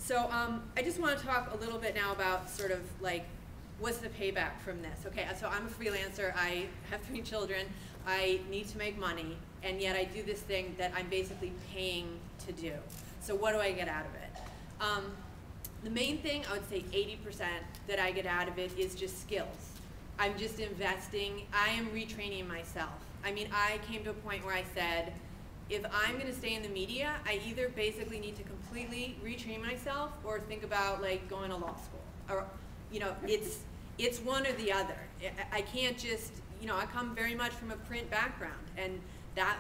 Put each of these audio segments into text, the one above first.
So I just want to talk a little bit now about sort of like, what's the payback from this? Okay, so I'm a freelancer, I have 3 children, I need to make money, and yet I do this thing that I'm basically paying to do. So what do I get out of it? The main thing, I would say 80% that I get out of it is just skills. I'm just investing, I am retraining myself. I mean, I came to a point where I said, if I'm going to stay in the media, I either basically need to completely retrain myself or think about like going to law school. Or, you know, it's one or the other. I can't just, you know, I come very much from a print background, and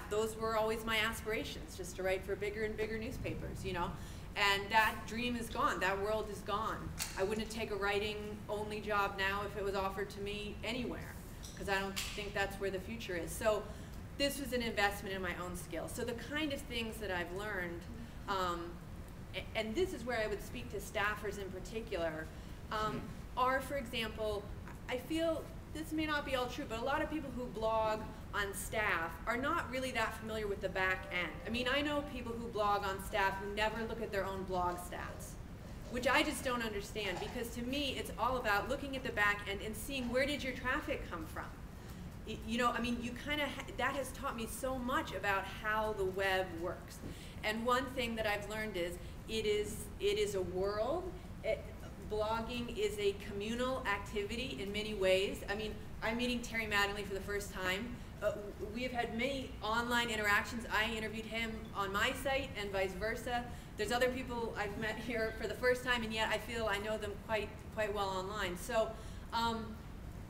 those were always my aspirations, just to write for bigger and bigger newspapers, you know. And that dream is gone, that world is gone. I wouldn't take a writing-only job now if it was offered to me anywhere, because I don't think that's where the future is. So this was an investment in my own skills. So the kind of things that I've learned, and this is where I would speak to staffers in particular, are, for example, I feel this may not be all true, but a lot of people who blog on staff are not really that familiar with the back end. I mean, I know people who blog on staff who never look at their own blog stats, which I just don't understand, because to me it's all about looking at the back end and seeing where did your traffic come from. You know, I mean, you kind of, that has taught me so much about how the web works. And one thing that I've learned is it is a world. Blogging is a communal activity in many ways. I mean, I'm meeting Terry Mattingly for the first time. We have had many online interactions. I interviewed him on my site and vice versa. There's other people I've met here for the first time, and yet I feel I know them quite well online. So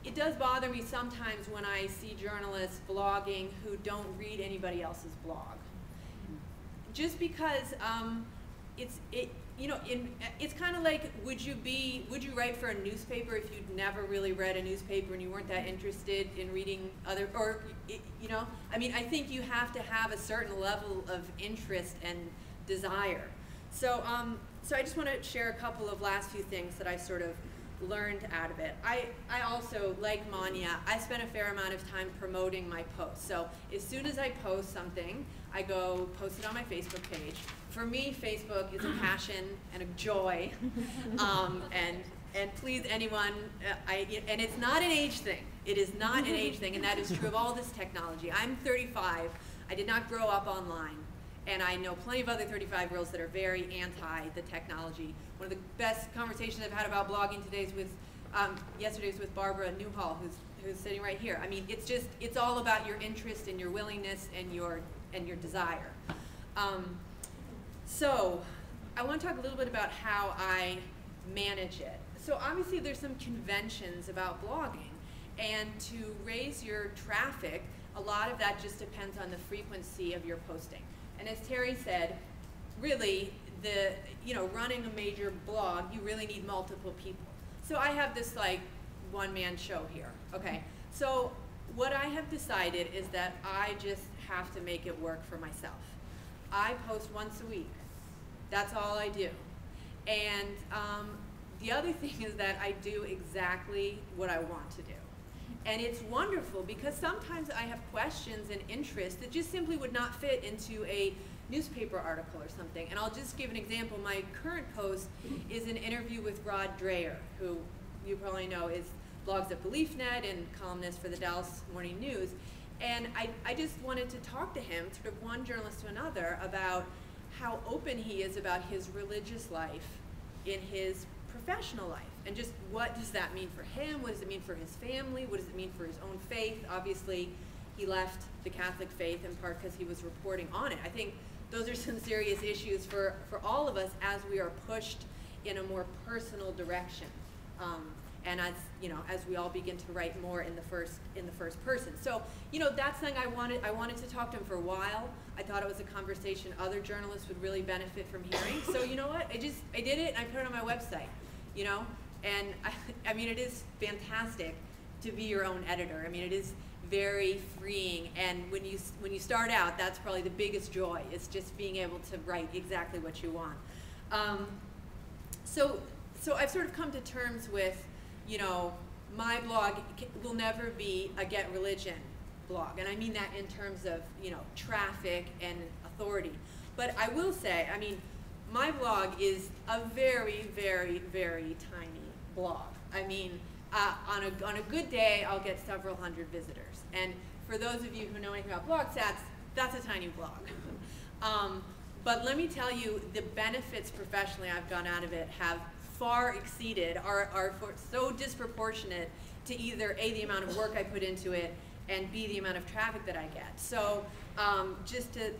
it does bother me sometimes when I see journalists blogging who don't read anybody else's blog. Just because it's kind of like, would you write for a newspaper if you'd never really read a newspaper and you weren't that interested in reading other, or, you know, I mean, I think you have to have a certain level of interest and desire. So, so I just want to share a couple of last few things that I sort of learned out of it. I also, like Manya, I spent a fair amount of time promoting my posts. So as soon as I post something, I go post it on my Facebook page. For me, Facebook is a passion and a joy, and please anyone, and it's not an age thing. It is not an age thing, and that is true of all this technology. I'm 35. I did not grow up online, and I know plenty of other 35-year-olds that are very anti the technology. One of the best conversations I've had about blogging today is with, yesterday's with Barbara Newhall, who's sitting right here. I mean, it's all about your interest and your willingness and your desire. So I want to talk a little bit about how I manage it. So obviously there's some conventions about blogging, and to raise your traffic, a lot of that just depends on the frequency of your posting. And as Terry said, really, running a major blog, you really need multiple people. So I have this like one-man show here, okay? So what I have decided is that I just have to make it work for myself. I post once a week. That's all I do. And the other thing is that I do exactly what I want to do. And it's wonderful because sometimes I have questions and interests that just simply would not fit into a newspaper article or something. And I'll just give an example. My current post is an interview with Rod Dreher, who you probably know blogs at BeliefNet and columnist for the Dallas Morning News. And I just wanted to talk to him, sort of one journalist to another, about how open he is about his religious life in his professional life. And just what does that mean for him? What does it mean for his family? What does it mean for his own faith? Obviously, he left the Catholic faith in part because he was reporting on it. I think those are some serious issues for all of us as we are pushed in a more personal direction. And as we all begin to write more in the first person. So, that's something I wanted to talk to him for a while. I thought it was a conversation other journalists would really benefit from hearing. So you know what? I did it and I put it on my website. And I mean, it is fantastic to be your own editor. I mean, it is very freeing. And when you start out, that's probably the biggest joy. Is just being able to write exactly what you want. So I've sort of come to terms with, my blog will never be a Get Religion blog, and I mean that in terms of, traffic and authority. But I will say, I mean, my blog is a very, very, very tiny blog. I mean, on a good day, I'll get several hundred visitors. And for those of you who know anything about blog stats, that's a tiny blog. But let me tell you, the benefits professionally I've gone out of it have far exceeded, are so disproportionate to either A, the amount of work I put into it, and B, the amount of traffic that I get. So just to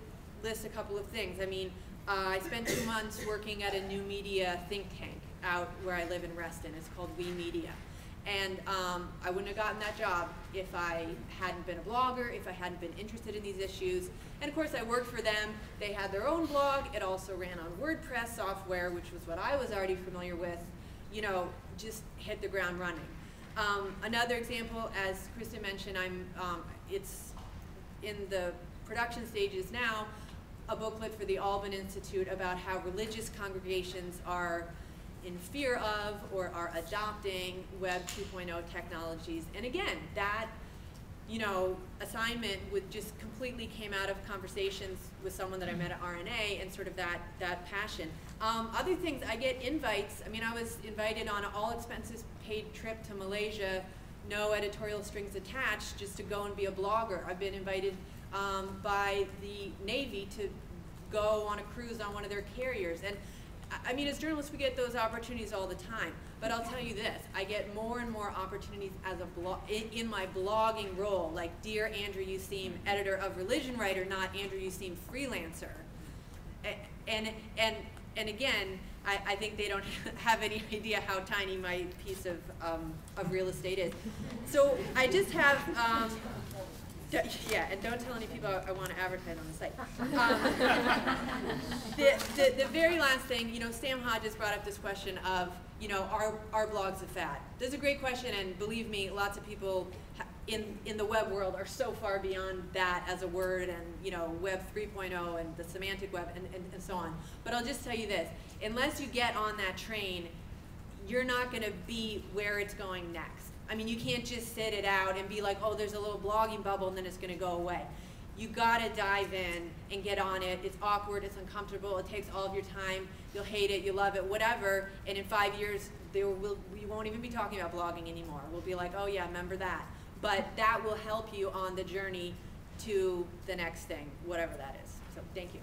list a couple of things, I mean, I spent 2 months working at a new media think tank out where I live in Reston. It's called We Media. And I wouldn't have gotten that job if I hadn't been a blogger, if I hadn't been interested in these issues. And of course I worked for them. They had their own blog. It also ran on WordPress software, which was what I was already familiar with. You know, just hit the ground running. Another example, as Kristen mentioned, it's in the production stages now, a booklet for the Alban Institute about how religious congregations are in fear of or are adopting Web 2.0 technologies. And again, that, you know, assignment just completely came out of conversations with someone that I met at RNA and sort of that passion. Other things, I get invites. I mean, I was invited on an all expenses paid trip to Malaysia, no editorial strings attached, just to go and be a blogger. I've been invited by the Navy to go on a cruise on one of their carriers. And I mean, as journalists, we get those opportunities all the time. But I'll tell you this, I get more and more opportunities as a in my blogging role, like Dear Andrea Useem, editor of Religion Writer, not Andrea Useem, freelancer. And again, I think they don't have any idea how tiny my piece of real estate is. So I just have, yeah, and don't tell any people I want to advertise on the site. The very last thing, you know, Sam Hodges brought up this question of, you know, are blogs a fad? This is a great question, and believe me, lots of people in the web world are so far beyond that as a word, and, you know, Web 3.0 and the semantic web and so on. But I'll just tell you this, unless you get on that train, you're not going to be where it's going next. I mean, you can't just sit it out and be like, oh, there's a little blogging bubble and then it's going to go away. You got to dive in and get on it. It's awkward, it's uncomfortable, it takes all of your time. You'll hate it, you love it, whatever. And in 5 years, we won't even be talking about blogging anymore. We'll be like, oh yeah, remember that. But that will help you on the journey to the next thing, whatever that is. So thank you.